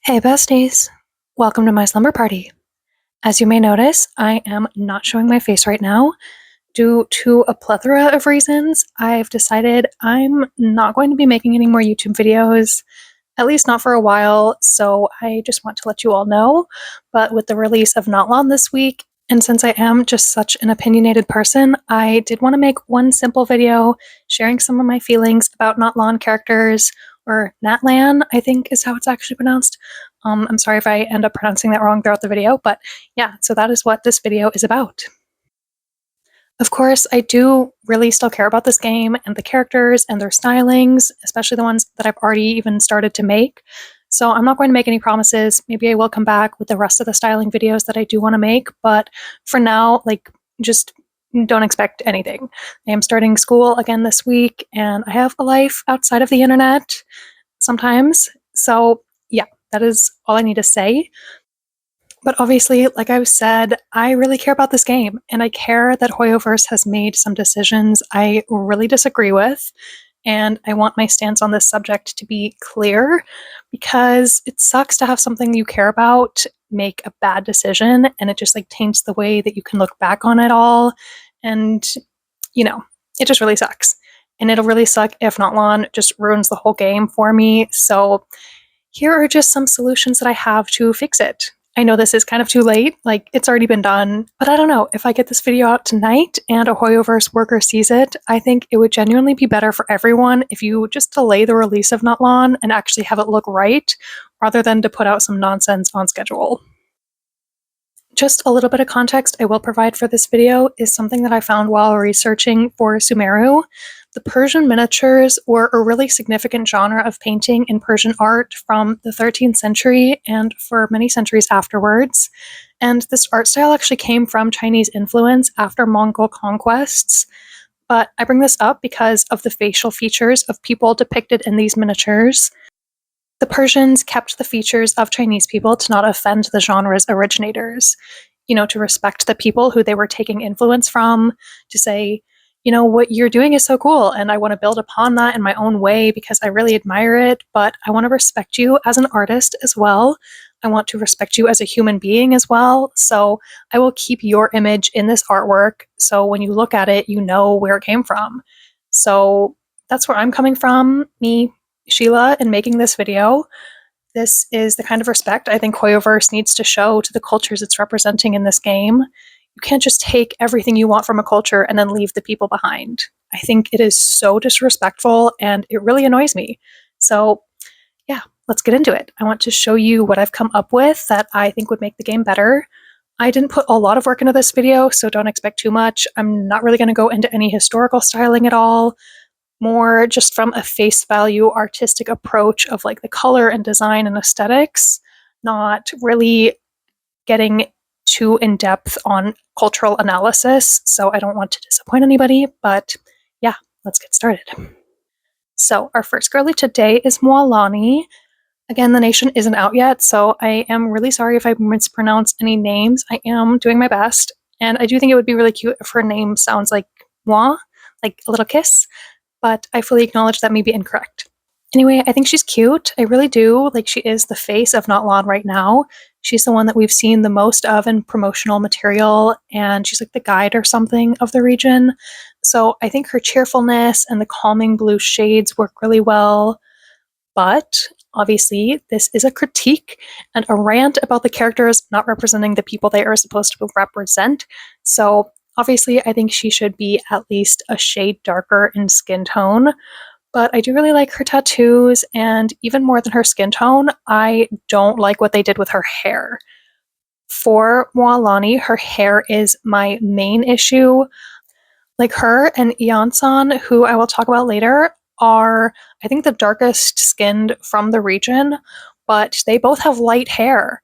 Hey besties, welcome to my slumber party. As you may notice, I am not showing my face right now. Due to a plethora of reasons, I've decided I'm not going to be making any more YouTube videos, at least not for a while, so I just want to let you all know. But with the release of Natlan this week, and since I am just such an opinionated person, I did want to make one simple video sharing some of my feelings about Natlan characters, or Natlan, I think is how it's actually pronounced. I'm sorry if I end up pronouncing that wrong throughout the video, but yeah, so that is what this video is about. Of course, I do really still care about this game and the characters and their stylings, especially the ones that I've already even started to make. So I'm not going to make any promises. Maybe I will come back with the rest of the styling videos that I do want to make, but for now, just don't expect anything. I am starting school again this week, and I have a life outside of the internet sometimes. So yeah, that is all I need to say. But obviously, like I've said, I really care about this game, and I care that Hoyoverse has made some decisions I really disagree with, and I want my stance on this subject to be clear, because it sucks to have something you care about make a bad decision, and it just taints the way that you can look back on it all, and it just really sucks. And it'll really suck if Natlan just ruins the whole game for me, so here are just some solutions that I have to fix it. I know this is kind of too late, it's already been done, but I don't know, if I get this video out tonight and a Hoyoverse worker sees it, I think it would genuinely be better for everyone if you just delay the release of Natlan and actually have it look right, rather than to put out some nonsense on schedule. Just a little bit of context I will provide for this video is something that I found while researching for Sumeru. The Persian miniatures were a really significant genre of painting in Persian art from the 13th century and for many centuries afterwards. And this art style actually came from Chinese influence after Mongol conquests. But I bring this up because of the facial features of people depicted in these miniatures. The Persians kept the features of Chinese people to not offend the genre's originators, to respect the people who they were taking influence from, to say, what you're doing is so cool, and I want to build upon that in my own way because I really admire it, but I want to respect you as an artist as well. I want to respect you as a human being as well, so I will keep your image in this artwork, so when you look at it, you know where it came from. So that's where I'm coming from, me, Sheila, in making this video. This is the kind of respect I think Hoyoverse needs to show to the cultures it's representing in this game. You can't just take everything you want from a culture and then leave the people behind. I think it is so disrespectful, and it really annoys me. So yeah, let's get into it. I want to show you what I've come up with that I think would make the game better. I didn't put a lot of work into this video, so don't expect too much. I'm not really going to go into any historical styling at all. More just from a face value artistic approach of the color and design and aesthetics, not really getting too in depth on cultural analysis, so I don't want to disappoint anybody, but yeah, let's get started. So our first girly today is Mualani. Again, the nation isn't out yet, so I am really sorry if I mispronounce any names. I am doing my best, and I do think it would be really cute if her name sounds like moi, like a little kiss, but I fully acknowledge that may be incorrect. Anyway, I think she's cute. I really do. She is the face of Natlan right now. She's the one that we've seen the most of in promotional material, and she's the guide or something of the region. So I think her cheerfulness and the calming blue shades work really well. But obviously, this is a critique and a rant about the characters not representing the people they are supposed to represent. So obviously, I think she should be at least a shade darker in skin tone, but I do really like her tattoos, and even more than her skin tone, I don't like what they did with her hair. For Mualani, her hair is my main issue. Her and Iansan, who I will talk about later, are, I think, the darkest skinned from the region, but they both have light hair.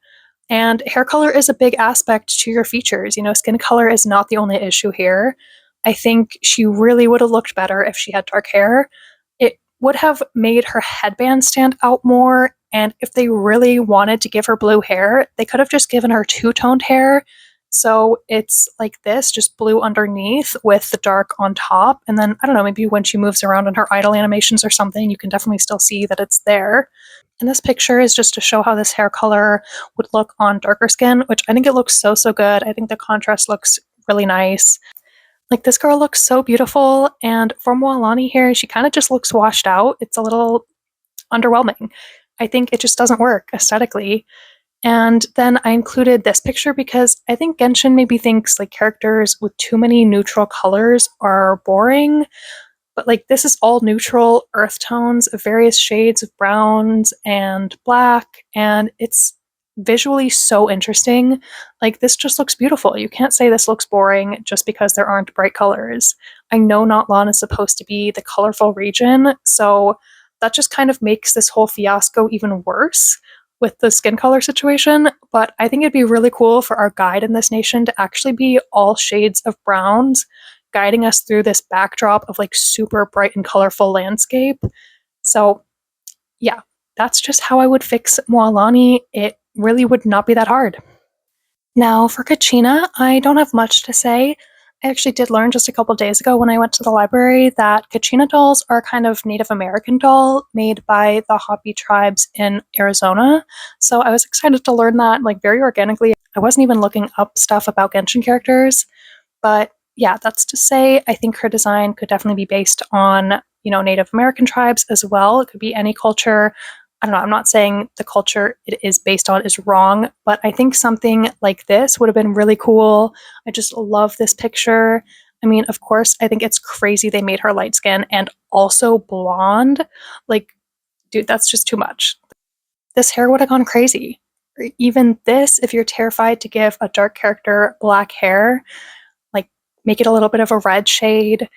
And hair color is a big aspect to your features. Skin color is not the only issue here. I think she really would have looked better if she had dark hair. It would have made her headband stand out more, and if they really wanted to give her blue hair, they could have just given her two-toned hair. So it's like this, just blue underneath with the dark on top, and then, I don't know, maybe when she moves around in her idle animations or something, you can definitely still see that it's there. And this picture is just to show how this hair color would look on darker skin, which I think it looks so, so good. I think the contrast looks really nice. Like, this girl looks so beautiful, and for Moalani here, she kind of just looks washed out. It's a little underwhelming. I think it just doesn't work aesthetically. And then I included this picture because I think Genshin maybe thinks like characters with too many neutral colors are boring, but like this is all neutral earth tones of various shades of browns and black, and it's visually so interesting. Like, this just looks beautiful. You can't say this looks boring just because there aren't bright colors. I know Natlan is supposed to be the colorful region, so that just kind of makes this whole fiasco even worse with the skin color situation, but I think it'd be really cool for our guide in this nation to actually be all shades of browns, guiding us through this backdrop of like super bright and colorful landscape. So, yeah, that's just how I would fix Moalani. It really would not be that hard. Now, for Kachina, I don't have much to say. I actually did learn just a couple days ago when I went to the library that Kachina dolls are kind of Native American doll made by the Hopi tribes in Arizona. So I was excited to learn that like very organically. I wasn't even looking up stuff about Genshin characters, but yeah, that's to say I think her design could definitely be based on, Native American tribes as well. It could be any culture. I don't know, I'm not saying the culture it is based on is wrong, but I think something like this would have been really cool. I just love this picture. I mean, of course, I think it's crazy they made her light skin and also blonde. Like, dude, that's just too much. This hair would have gone crazy. Or even this, if you're terrified to give a dark character black hair, like make it a little bit of a red shade.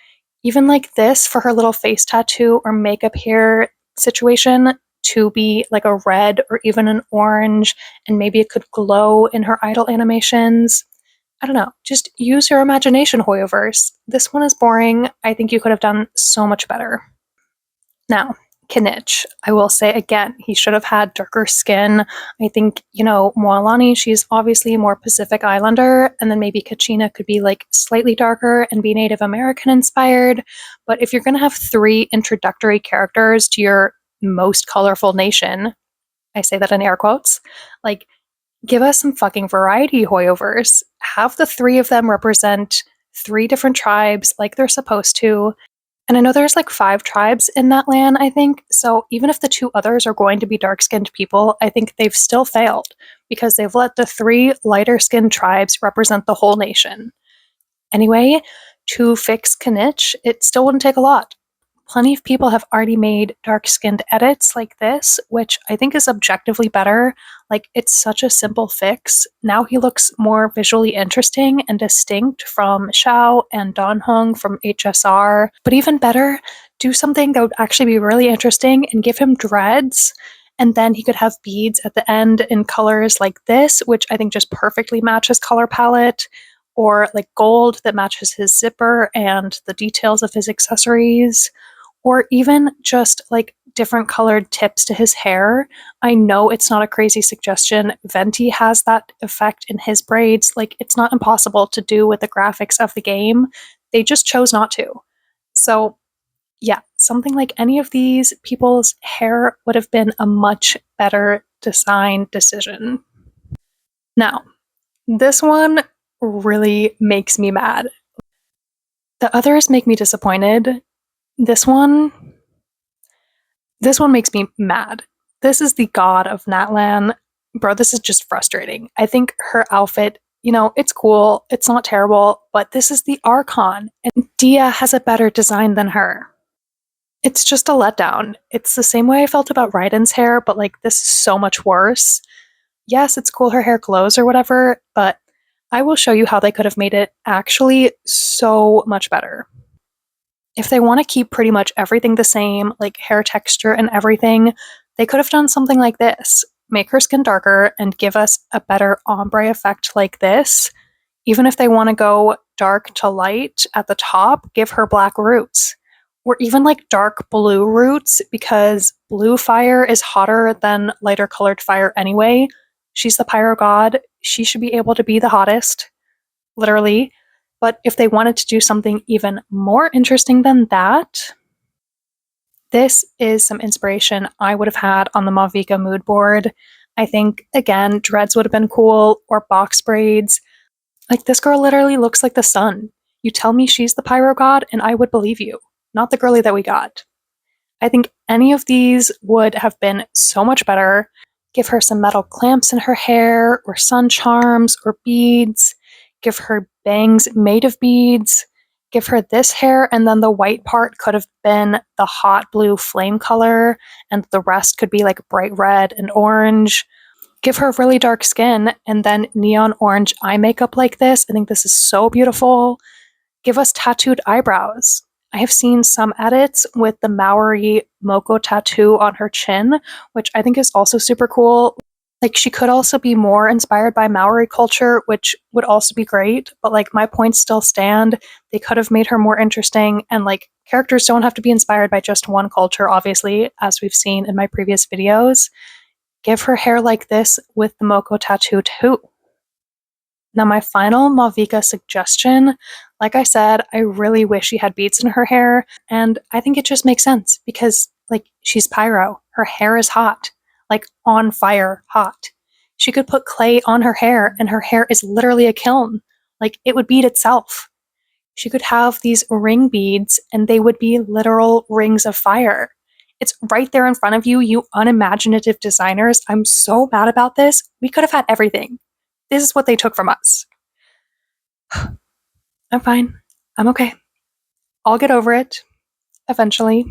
Even like this for her little face tattoo or makeup hair situation to be like a red or even an orange, and maybe it could glow in her idle animations. I don't know. Just use your imagination, Hoyoverse. This one is boring. I think you could have done so much better. Now, Kinich, I will say again, he should have had darker skin. I think, Moalani, she's obviously a more Pacific Islander, and then maybe Kachina could be like slightly darker and be Native American inspired. But if you're going to have 3 introductory characters to your most colorful nation, I say that in air quotes, like, give us some fucking variety, Hoyoverse. Have the 3 of them represent 3 different tribes like they're supposed to. And I know there's like 5 tribes in that land, I think. So even if the 2 others are going to be dark skinned people, I think they've still failed because they've let the 3 lighter skinned tribes represent the whole nation. Anyway, to fix Kinich, it still wouldn't take a lot. Plenty of people have already made dark skinned edits like this, which I think is objectively better. Like, it's such a simple fix. Now he looks more visually interesting and distinct from Xiao and Donhong from HSR. But even better, do something that would actually be really interesting and give him dreads. And then he could have beads at the end in colors like this, which I think just perfectly matches color palette, or like gold that matches his zipper and the details of his accessories, or even just like different colored tips to his hair. I know it's not a crazy suggestion. Venti has that effect in his braids. Like, it's not impossible to do with the graphics of the game. They just chose not to. So, yeah, something like any of these people's hair would have been a much better design decision. Now, this one really makes me mad. The others make me disappointed. This one makes me mad. This is the god of Natlan. Bro, this is just frustrating. I think her outfit, it's cool. It's not terrible, but this is the Archon, and Dia has a better design than her. It's just a letdown. It's the same way I felt about Raiden's hair, but like, this is so much worse. Yes, it's cool her hair glows or whatever, but I will show you how they could have made it actually so much better. If they want to keep pretty much everything the same, like hair texture and everything, they could have done something like this. Make her skin darker and give us a better ombre effect like this. Even if they want to go dark to light at the top, give her black roots. Or even like dark blue roots, because blue fire is hotter than lighter colored fire anyway. She's the pyro god. She should be able to be the hottest, literally. But if they wanted to do something even more interesting than that, This is some inspiration I would have had on the Mavica mood board. I think, again, dreads would have been cool, or box braids. Like, this girl literally looks like the sun. You tell me she's the pyro god, and I would believe you, not the girly that we got. I think any of these would have been so much better. Give her some metal clamps in her hair, or sun charms, or beads. Give her bangs made of beads. Give her this hair, and then the white part could have been the hot blue flame color, and the rest could be like bright red and orange. Give her really dark skin, and then neon orange eye makeup like this. I think this is so beautiful. Give us tattooed eyebrows. I have seen some edits with the Maori Moko tattoo on her chin, which I think is also super cool. Like, she could also be more inspired by Maori culture, which would also be great, but like, my points still stand. They could have made her more interesting, and like, characters don't have to be inspired by just one culture, obviously, as we've seen in my previous videos. Give her hair like this with the Moko tattoo too. Now, my final Malvika suggestion, like I said, I really wish she had beads in her hair, and I think it just makes sense because, like, she's pyro. Her hair is hot, like on fire hot. She could put clay on her hair, and her hair is literally a kiln. Like, it would bead itself. She could have these ring beads, and they would be literal rings of fire. It's right there in front of you, you unimaginative designers. I'm so mad about this. We could have had everything. This is what they took from us. I'm fine. I'm okay. I'll get over it eventually.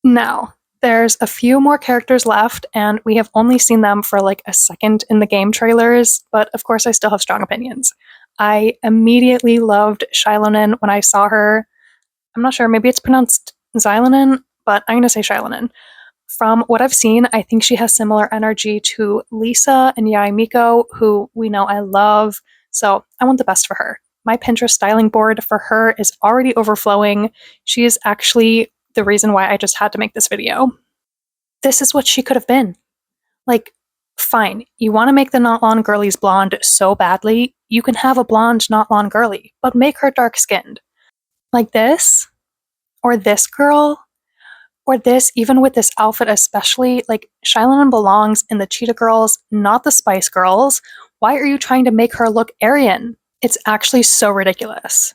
Now, there's a few more characters left, and we have only seen them for like a second in the game trailers, but of course I still have strong opinions. I immediately loved Shilonen when I saw her. I'm not sure, maybe it's pronounced Xilonen, but I'm going to say Shilonen. From what I've seen, I think she has similar energy to Lisa and Yai Miko, who we know I love, so I want the best for her. My Pinterest styling board for her is already overflowing. She is actually the reason why I just had to make this video. This is what she could have been. Like, fine, you want to make the Natlan girlies blonde so badly, you can have a blonde Natlan girly, but make her dark skinned. Like this, or this girl, or this, even with this outfit especially, like, Shilonen belongs in the Cheetah Girls, not the Spice Girls. Why are you trying to make her look Aryan? It's actually so ridiculous.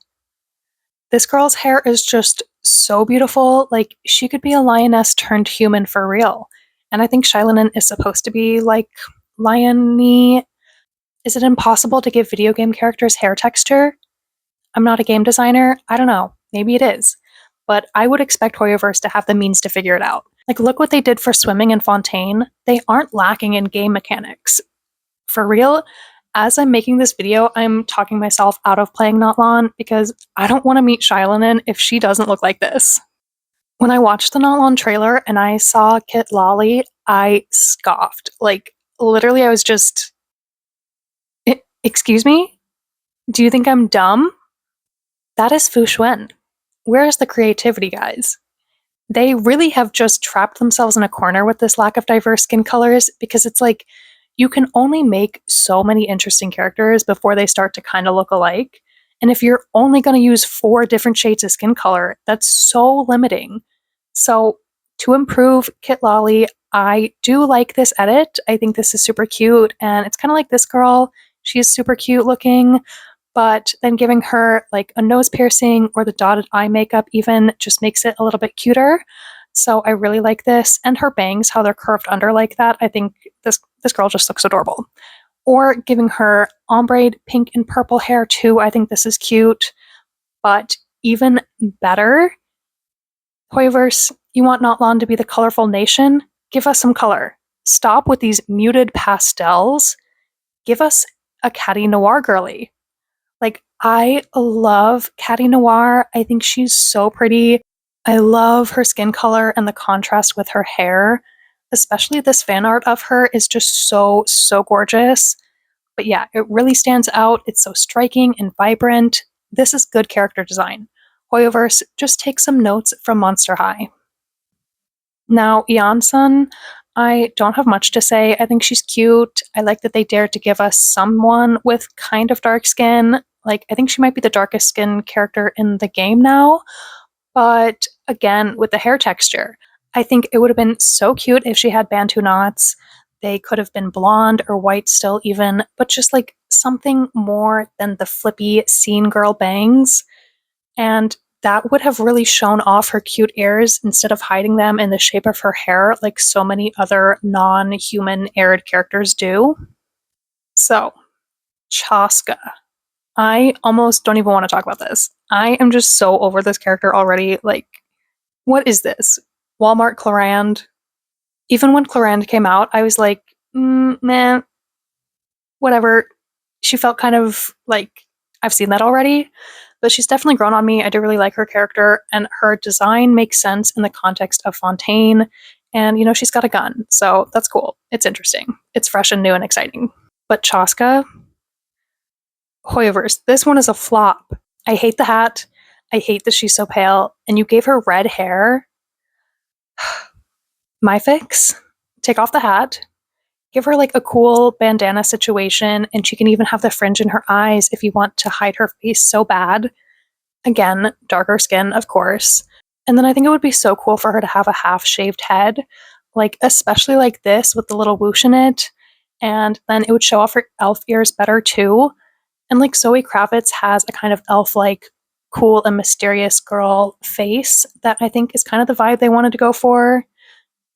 This girl's hair is just so beautiful. Like, she could be a lioness turned human for real. And I think Shilonen is supposed to be like lion-y. Is it impossible to give video game characters hair texture? I'm not a game designer. I don't know. Maybe it is. But I would expect Hoyoverse to have the means to figure it out. Like, look what they did for swimming in Fontaine. They aren't lacking in game mechanics. For real, as I'm making this video, I'm talking myself out of playing Natlan because I don't want to meet Shilonen if she doesn't look like this. When I watched the Natlan trailer and I saw Kit Lolly, I scoffed. Like, literally, I was just, excuse me? Do you think I'm dumb? That is Fu Xuan. Where's the creativity, guys? They really have just trapped themselves in a corner with this lack of diverse skin colors because it's like, you can only make so many interesting characters before they start to kind of look alike. And if you're only going to use 4 different shades of skin color, that's so limiting. So, to improve Kit Lolly, I do like this edit. I think this is super cute, and it's kind of like this girl. She is super cute looking, but then giving her like a nose piercing or the dotted eye makeup even just makes it a little bit cuter. So I really like this. And her bangs, how they're curved under like that, I think this girl just looks adorable. Or giving her ombre pink and purple hair too, I think this is cute. But even better, Hoyoverse, you want Natlan to be the colorful nation? Give us some color. Stop with these muted pastels. Give us a catty noir girly. Like, I love Catty Noir. I think she's so pretty. I love her skin color and the contrast with her hair. Especially this fan art of her is just so, so gorgeous. But yeah, it really stands out. It's so striking and vibrant. This is good character design. Hoyoverse, just take some notes from Monster High. Now, Yansun, I don't have much to say. I think she's cute. I like that they dared to give us someone with kind of dark skin. Like, I think she might be the darkest skin character in the game now. But again, with the hair texture, I think it would have been so cute if she had Bantu knots. They could have been blonde or white still, even, but just like something more than the flippy scene girl bangs. And that would have really shown off her cute ears instead of hiding them in the shape of her hair like so many other non human aired characters do. So, Chaska. I almost don't even want to talk about this. I am just so over this character already. Like, what is this? Walmart Clarand. Even when Clarand came out, I was like, man, whatever. She felt kind of like I've seen that already, but she's definitely grown on me. I do really like her character, and her design makes sense in the context of Fontaine. And, she's got a gun, so that's cool. It's interesting. It's fresh and new and exciting. But Chaska, Hoyverse, this one is a flop. I hate the hat. I hate that she's so pale. And you gave her red hair. My fix? Take off the hat. Give her like a cool bandana situation, and she can even have the fringe in her eyes if you want to hide her face so bad. Again, darker skin, of course. And then I think it would be so cool for her to have a half shaved head, like especially like this with the little whoosh in it. And then it would show off her elf ears better too. And like Zoe Kravitz has a kind of elf like cool and mysterious girl face that I think is kind of the vibe they wanted to go for.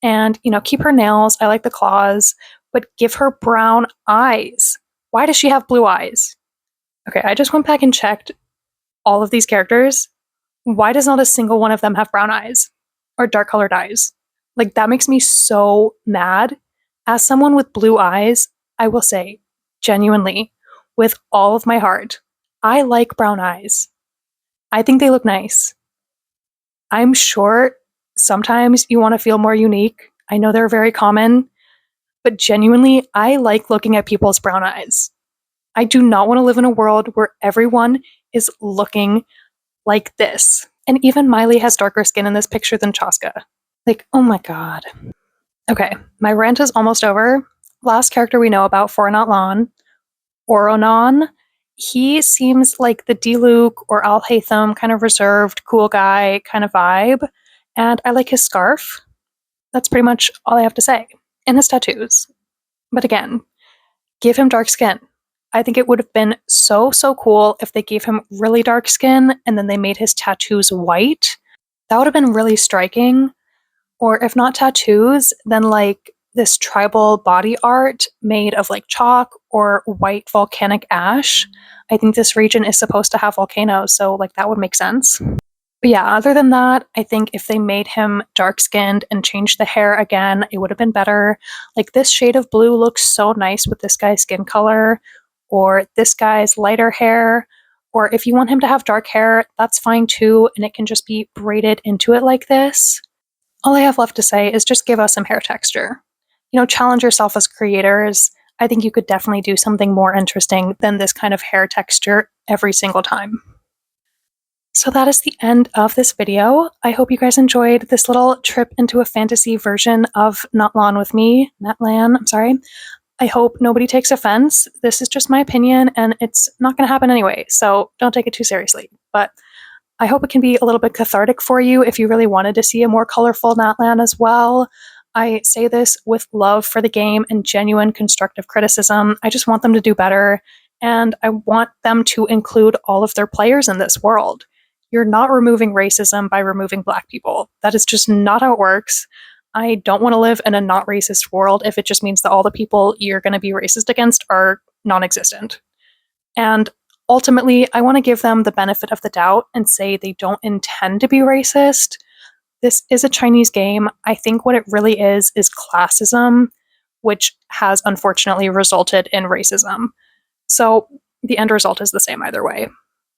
And, keep her nails. I like the claws, but give her brown eyes. Why does she have blue eyes? Okay, I just went back and checked all of these characters. Why does not a single one of them have brown eyes or dark colored eyes? Like, that makes me so mad. As someone with blue eyes, I will say, genuinely, with all of my heart, I like brown eyes. I think they look nice. I'm sure sometimes you want to feel more unique. I know they're very common, but genuinely, I like looking at people's brown eyes. I do not want to live in a world where everyone is looking like this. And even Miley has darker skin in this picture than Chaska. Like, oh my god. Okay, my rant is almost over. Last character we know about for Natlan, Oronon. He seems like the Diluc or Al Haytham kind of reserved, cool guy kind of vibe. And I like his scarf. That's pretty much all I have to say. And his tattoos. But again, give him dark skin. I think it would have been so, so cool if they gave him really dark skin and then they made his tattoos white. That would have been really striking. Or if not tattoos, then like this tribal body art made of like chalk or white volcanic ash. I think this region is supposed to have volcanoes, so like that would make sense. But yeah, other than that, I think if they made him dark skinned and changed the hair again, it would have been better. Like this shade of blue looks so nice with this guy's skin color, or this guy's lighter hair. Or if you want him to have dark hair, that's fine too, and it can just be braided into it like this. All I have left to say is just give us some hair texture. Challenge yourself as creators. I think you could definitely do something more interesting than this kind of hair texture every single time. So that is the end of this video. I hope you guys enjoyed this little trip into a fantasy version of Natlan with me. Natlan, I'm sorry. I hope nobody takes offense. This is just my opinion, and it's not going to happen anyway, so don't take it too seriously. But I hope it can be a little bit cathartic for you if you really wanted to see a more colorful Natlan as well. I say this with love for the game and genuine constructive criticism. I just want them to do better, and I want them to include all of their players in this world. You're not removing racism by removing Black people. That is just not how it works. I don't want to live in a not racist world if it just means that all the people you're going to be racist against are non-existent. And ultimately, I want to give them the benefit of the doubt and say they don't intend to be racist. This is a Chinese game. I think what it really is classism, which has unfortunately resulted in racism. So the end result is the same either way.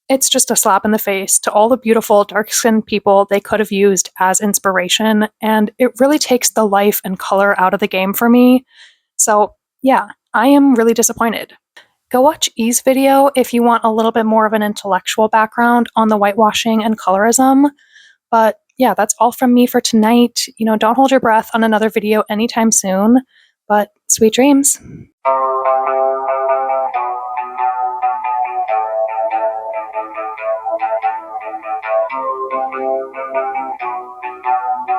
It's just a slap in the face to all the beautiful dark-skinned people they could have used as inspiration, and it really takes the life and color out of the game for me. So yeah, I am really disappointed. Go watch E's video if you want a little bit more of an intellectual background on the whitewashing and colorism. But yeah, that's all from me for tonight. Don't hold your breath on another video anytime soon, but sweet dreams.